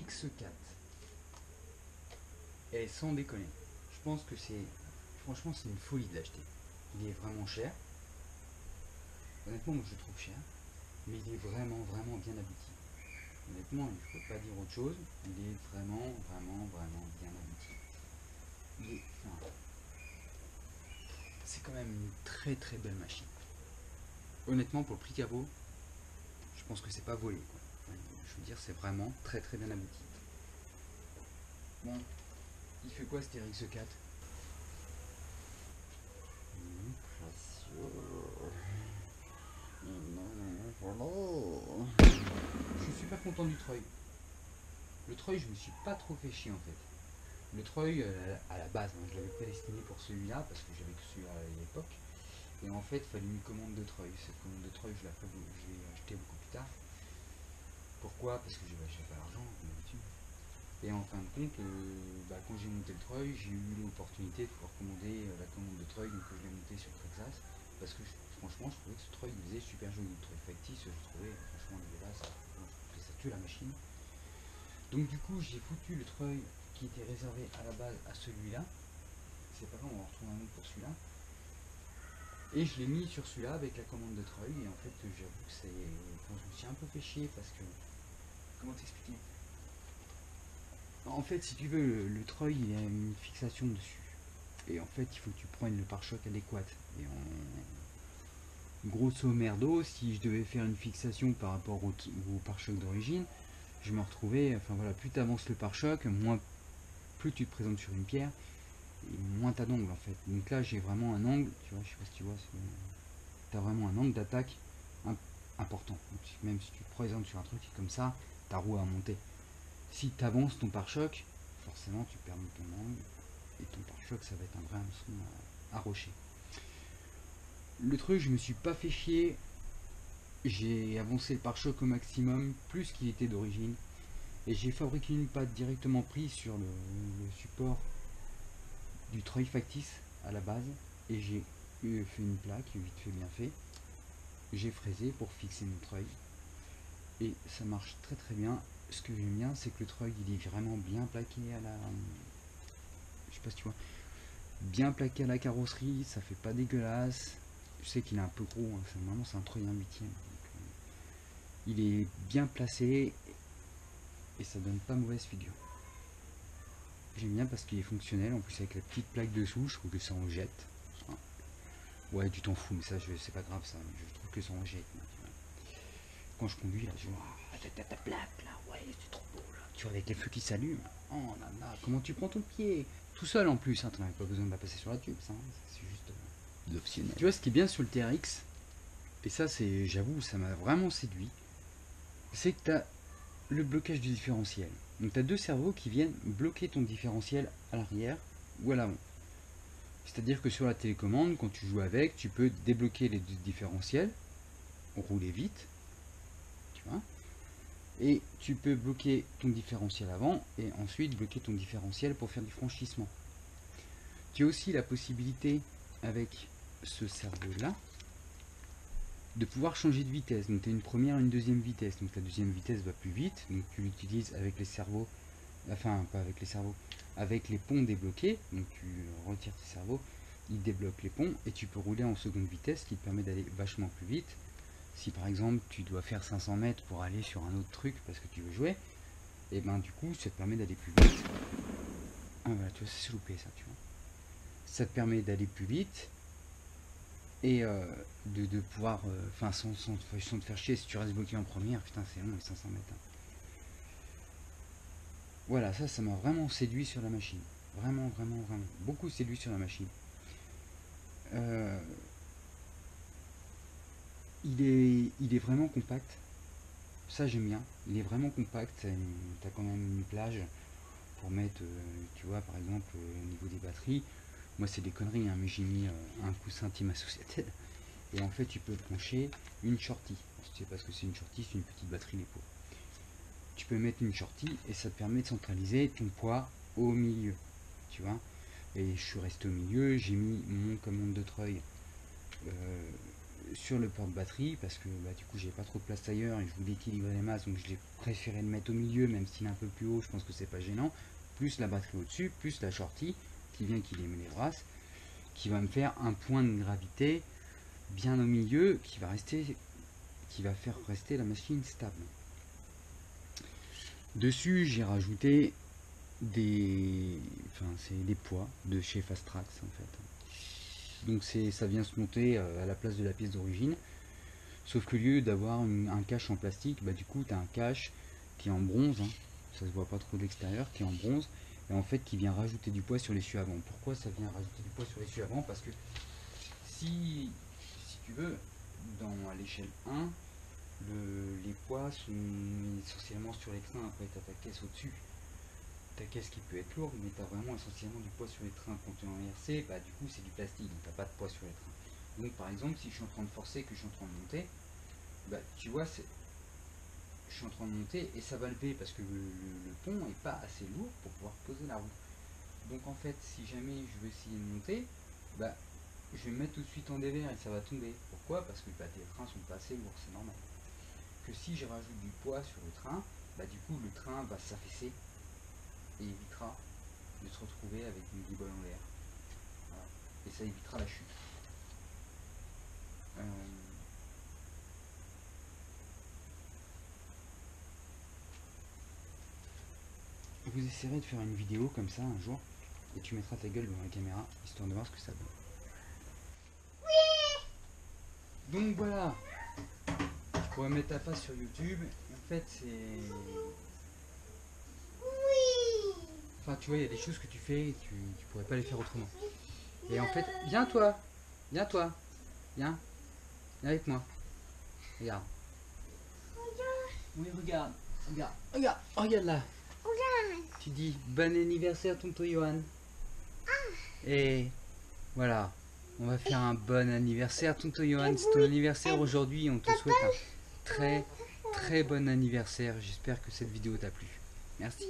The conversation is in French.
X4. Et sans déconner, je pense que c'est... Franchement, c'est une folie de l'acheter. Il est vraiment cher. Honnêtement, moi je le trouve cher. Mais il est vraiment bien abouti. Honnêtement, il ne faut pas dire autre chose. Il est vraiment bien abouti. Il est... Enfin, c'est quand même une très belle machine. Honnêtement, pour le prix qu'elle vaut, je pense que c'est pas volé, quoi. Enfin, je veux dire, c'est vraiment très bien abouti. Bon, il fait quoi cet RX4? Je suis super content du treuil. Le treuil, je me suis pas trop fait chier en fait. Le treuil, à la base, hein, je l'avais prédestiné pour celui-là parce que j'avais que celui-là à l'époque. Et en fait, il fallait une commande de treuil. Cette commande de treuil, je l'ai acheté beaucoup plus tard. Pourquoi? Parce que j'avais pas l'argent, comme d'habitude. Et en fin de compte, quand j'ai monté le treuil, j'ai eu l'opportunité de pouvoir commander la commande de treuil, donc je l'ai monté sur Texas. Parce que franchement, je trouvais que ce treuil il faisait super joli. Le treuil factice, je trouvais franchement dégueulasse. Ça tue la machine. Donc du coup, j'ai foutu le treuil qui était réservé à la base à celui-là. C'est pas grave, on va en retrouver un autre pour celui-là. Et je l'ai mis sur celui-là avec la commande de treuil. Et en fait, j'avoue que c'est... Enfin, je me suis un peu fait chier parce que... Comment t'expliquer? En fait, si tu veux, le treuil, il a une fixation dessus. Et en fait, il faut que tu prennes le pare-choc adéquat. Et en grosso merdo, si je devais faire une fixation par rapport au pare-choc d'origine, je me retrouvais, enfin voilà, plus tu avances le pare-choc, plus tu te présentes sur une pierre, et moins tu as d'angle en fait. Donc là, j'ai vraiment un angle, tu vois, je sais pas si tu vois, tu as vraiment un angle d'attaque important. Donc, même si tu te présentes sur un truc comme ça, ta roue à monter. Si tu avances ton pare-choc, forcément tu perds ton angle, et ton pare-choc, ça va être un vrai hameçon à rocher. Le truc, je me suis pas fait chier. J'ai avancé le pare-choc au maximum, plus qu'il était d'origine. Et j'ai fabriqué une patte directement prise sur le support du treuil factice à la base. Et j'ai fait une plaque, vite fait bien fait. J'ai fraisé pour fixer mon treuil. Et ça marche très bien. Ce que j'aime bien, c'est que le treuil, il est vraiment bien plaqué à la... Je sais pas si tu vois. Bien plaqué à la carrosserie, ça fait pas dégueulasse. Je sais qu'il est un peu gros, hein, vraiment c'est un treuil 1/8. Il est bien placé et ça donne pas mauvaise figure. J'aime bien parce qu'il est fonctionnel, en plus avec la petite plaque dessous, je trouve que ça en jette. Ouais, tu t'en fous, mais ça c'est pas grave, ça, je trouve que ça en jette. Quand je conduis là, je vois, ta plaque là, ouais, c'est trop beau là. Tu vois, avec les feux qui s'allument, oh là là, comment tu prends ton pied? Tout seul en plus, hein, t'en avais pas besoin de la passer sur la tube, ça, hein, c'est juste l'optionnel. Tu vois, ce qui est bien sur le TRX, et ça c'est, j'avoue, ça m'a vraiment séduit, c'est que t'as le blocage du différentiel. Donc tu as deux cerveaux qui viennent bloquer ton différentiel à l'arrière ou à l'avant. C'est-à-dire que sur la télécommande, quand tu joues avec, tu peux débloquer les deux différentiels, rouler vite, tu vois, et tu peux bloquer ton différentiel avant et ensuite bloquer ton différentiel pour faire du franchissement. Tu as aussi la possibilité avec ce cerveau-là de pouvoir changer de vitesse. Donc tu as une première et une deuxième vitesse. Donc la deuxième vitesse va plus vite, donc tu l'utilises avec les cerveaux, enfin pas avec les cerveaux, avec les ponts débloqués. Donc tu retires tes cerveaux, il débloque les ponts et tu peux rouler en seconde vitesse, qui te permet d'aller vachement plus vite. Si par exemple tu dois faire 500 mètres pour aller sur un autre truc parce que tu veux jouer, et ben du coup ça te permet d'aller plus vite. Ah voilà, tu vois, c'est loupé ça, tu vois. Ça te permet d'aller plus vite et de pouvoir, enfin sans te faire chier si tu restes bloqué en première, putain c'est long les 500 mètres. Hein. Voilà, ça m'a vraiment séduit sur la machine. Vraiment, beaucoup séduit sur la machine. Il est vraiment compact. Ça j'aime bien. Il est vraiment compact. T'as quand même une plage pour mettre, tu vois, par exemple, au niveau des batteries. Moi c'est des conneries, hein, mais j'ai mis un coussin Team Associated. Et en fait tu peux brancher une shorty. Si tu sais pas ce que c'est une shorty, c'est une petite batterie l'épaule. Tu peux mettre une shorty et ça te permet de centraliser ton poids au milieu. Tu vois. Et je suis resté au milieu, j'ai mis mon commande de treuil sur le porte-batterie, parce que bah, du coup j'ai pas trop de place ailleurs et je voulais équilibrer les masses, donc je l'ai préféré le mettre au milieu, même s'il est un peu plus haut, je pense que c'est pas gênant, plus la batterie au-dessus, plus la shorty qui vient équilibrer les brasses, qui va me faire un point de gravité bien au milieu, qui va faire rester la machine stable. Dessus j'ai rajouté c'est des poids de chez Fastrax en fait. Donc ça vient se monter à la place de la pièce d'origine. Sauf que au lieu d'avoir un cache en plastique, bah du coup tu as un cache qui est en bronze, hein, ça se voit pas trop de l'extérieur, qui est en bronze, et en fait qui vient rajouter du poids sur l'essieu avant. Pourquoi ça vient rajouter du poids sur l'essieu avant? Parce que si tu veux, à l'échelle 1, les poids sont essentiellement sur les trains, après tu as ta caisse au-dessus. Ta caisse qui peut être lourde, mais tu as vraiment essentiellement du poids sur les trains. Quand tu es en RC, bah du coup c'est du plastique, donc tu pas de poids sur les trains. Donc par exemple, si je suis en train de forcer, que je suis en train de monter, bah tu vois, je suis en train de monter et ça va lever parce que le pont n'est pas assez lourd pour pouvoir poser la roue. Donc en fait, si jamais je veux essayer de monter, bah je vais me mettre tout de suite en dévers et ça va tomber. Pourquoi? Parce que bah, tes trains sont pas assez lourds, c'est normal. Que si je rajoute du poids sur le train, bah du coup le train va s'affaisser et évitera de se retrouver avec une guibole en l'air. Voilà. Et ça évitera la chute. Vous essayerez de faire une vidéo comme ça un jour et tu mettras ta gueule devant la caméra histoire de voir ce que ça donne. Oui. Donc voilà, tu pourrais mettre ta face sur YouTube. En fait, c'est. Enfin, tu vois, il y a des choses que tu fais et tu pourrais pas les faire autrement. Et en fait, viens toi, viens toi, viens avec moi. Regarde. Oui, regarde, regarde là. Tu dis bon anniversaire tonton Johan. Et voilà, on va faire un bon anniversaire tonton Johan. C'est ton anniversaire aujourd'hui. On te souhaite un très très bon anniversaire. J'espère que cette vidéo t'a plu. Merci.